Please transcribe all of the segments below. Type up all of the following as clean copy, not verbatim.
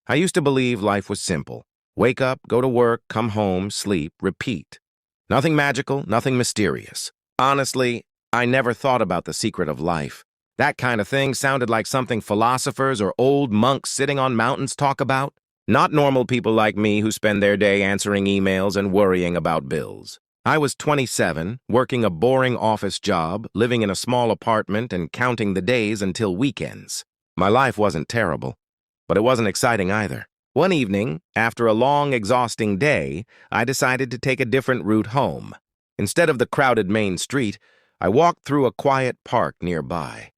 I used to believe life was simple. Wake up, go to work, come home, sleep, repeat. Nothing magical, nothing mysterious. Honestly, I never thought about the secret of life. That kind of thing sounded like something philosophers or old monks sitting on mountains talk about. Not normal people like me who spend their day answering emails and worrying about bills. I was 27, working a boring office job, living in a small apartment and counting the days until weekends. My life wasn't terrible, but it wasn't exciting either. One evening, after a long, exhausting day, I decided to take a different route home. Instead of the crowded main street, I walked through a quiet park nearby.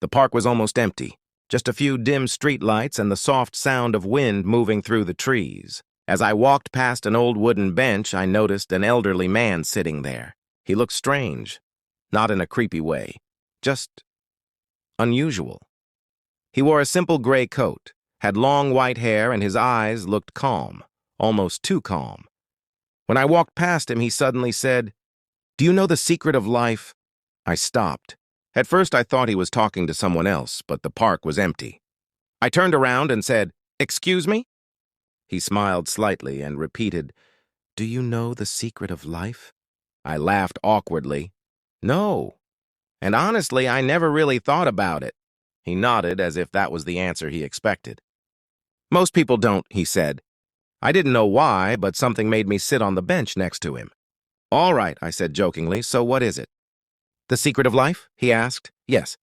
The park was almost empty, just a few dim streetlights and the soft sound of wind moving through the trees. As I walked past an old wooden bench, I noticed an elderly man sitting there. He looked strange, not in a creepy way, just unusual. He wore a simple gray coat, had long white hair, and his eyes looked calm, almost too calm. When I walked past him, he suddenly said, "Do you know the secret of life?" I stopped. At first, I thought he was talking to someone else, but the park was empty. I turned around and said, "Excuse me?" He smiled slightly and repeated, "Do you know the secret of life?" I laughed awkwardly. "No. And honestly, I never really thought about it." He nodded as if that was the answer he expected. "Most people don't," he said. I didn't know why, but something made me sit on the bench next to him. "All right," I said jokingly, "so what is it?" "The secret of life?" he asked. "Yes."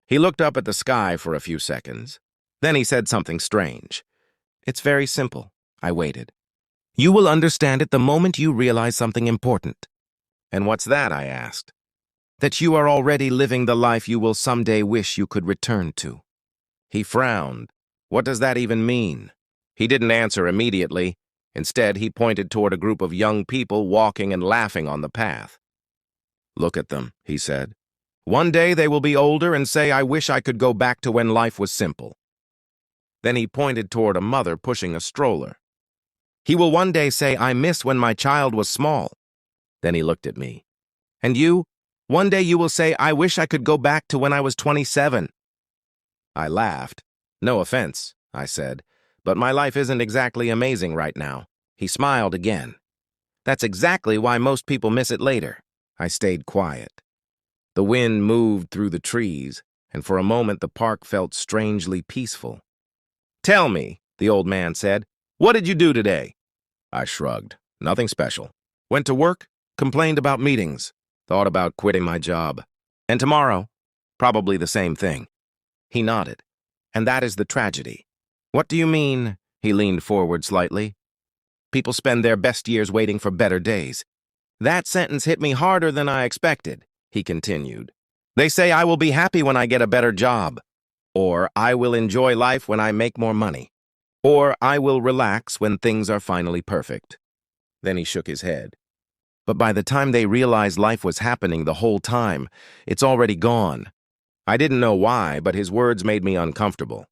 He looked up at the sky for a few seconds. Then he said something strange. "It's very simple." I waited. "You will understand it the moment you realize something important." "And what's that?" I asked. "That you are already living the life you will someday wish you could return to." He frowned. "What does that even mean?" He didn't answer immediately. Instead, he pointed toward a group of young people walking and laughing on the path. "Look at them," he said. "One day they will be older and say, 'I wish I could go back to when life was simple.'" Then he pointed toward a mother pushing a stroller. "He will one day say, 'I miss when my child was small.'" Then he looked at me. "And you? One day you will say, 'I wish I could go back to when I was 27.'" I laughed. "No offense," I said, "but my life isn't exactly amazing right now." He smiled again. "That's exactly why most people miss it later." I stayed quiet. The wind moved through the trees, and for a moment the park felt strangely peaceful. "Tell me," the old man said, "what did you do today?" I shrugged. "Nothing special. Went to work, complained about meetings, thought about quitting my job. And tomorrow, probably the same thing." He nodded. "And that is the tragedy." "What do you mean?" He leaned forward slightly. "People spend their best years waiting for better days." "That sentence hit me harder than I expected," he continued. "They say I will be happy when I get a better job, or I will enjoy life when I make more money, or I will relax when things are finally perfect." Then he shook his head. "But by the time they realize life was happening the whole time, it's already gone." I didn't know why, but his words made me uncomfortable.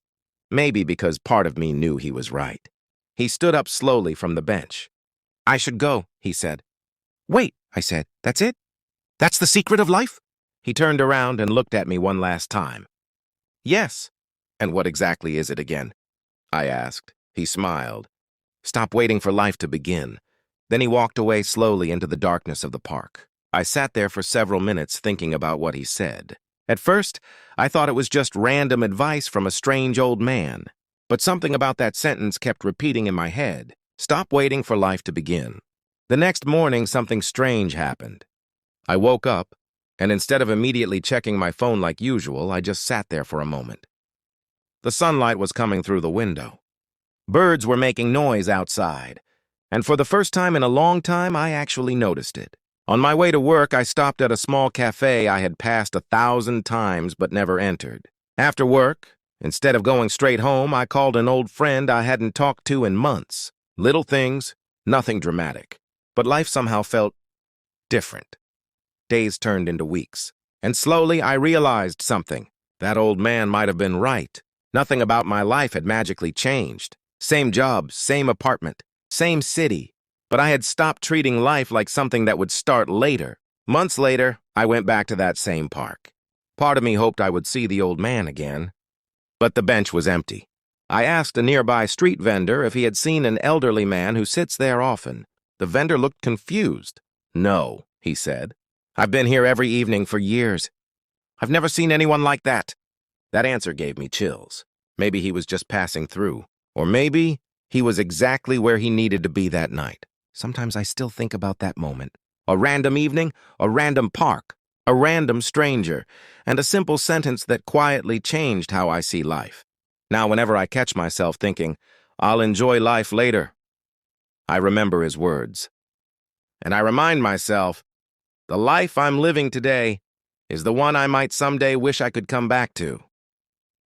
Maybe because part of me knew he was right. He stood up slowly from the bench. "I should go," he said. "Wait," I said. "That's it? That's the secret of life?" He turned around and looked at me one last time. "Yes." "And what exactly is it again?" I asked. He smiled. "Stop waiting for life to begin." Then he walked away slowly into the darkness of the park. I sat there for several minutes thinking about what he said. At first, I thought it was just random advice from a strange old man. But something about that sentence kept repeating in my head. Stop waiting for life to begin. The next morning, something strange happened. I woke up, and instead of immediately checking my phone like usual, I just sat there for a moment. The sunlight was coming through the window. Birds were making noise outside, and for the first time in a long time, I actually noticed it. On my way to work, I stopped at a small cafe I had passed 1,000 times but never entered. After work, instead of going straight home, I called an old friend I hadn't talked to in months. Little things, nothing dramatic. But life somehow felt different. Days turned into weeks, and slowly I realized something. That old man might have been right. Nothing about my life had magically changed. Same job, same apartment, same city. But I had stopped treating life like something that would start later. Months later, I went back to that same park. Part of me hoped I would see the old man again, but the bench was empty. I asked a nearby street vendor if he had seen an elderly man who sits there often. The vendor looked confused. "No," he said. "I've been here every evening for years. I've never seen anyone like that." That answer gave me chills. Maybe he was just passing through. Or maybe he was exactly where he needed to be that night. Sometimes I still think about that moment. A random evening, a random park, a random stranger, and a simple sentence that quietly changed how I see life. Now, whenever I catch myself thinking, "I'll enjoy life later," I remember his words. And I remind myself, the life I'm living today is the one I might someday wish I could come back to.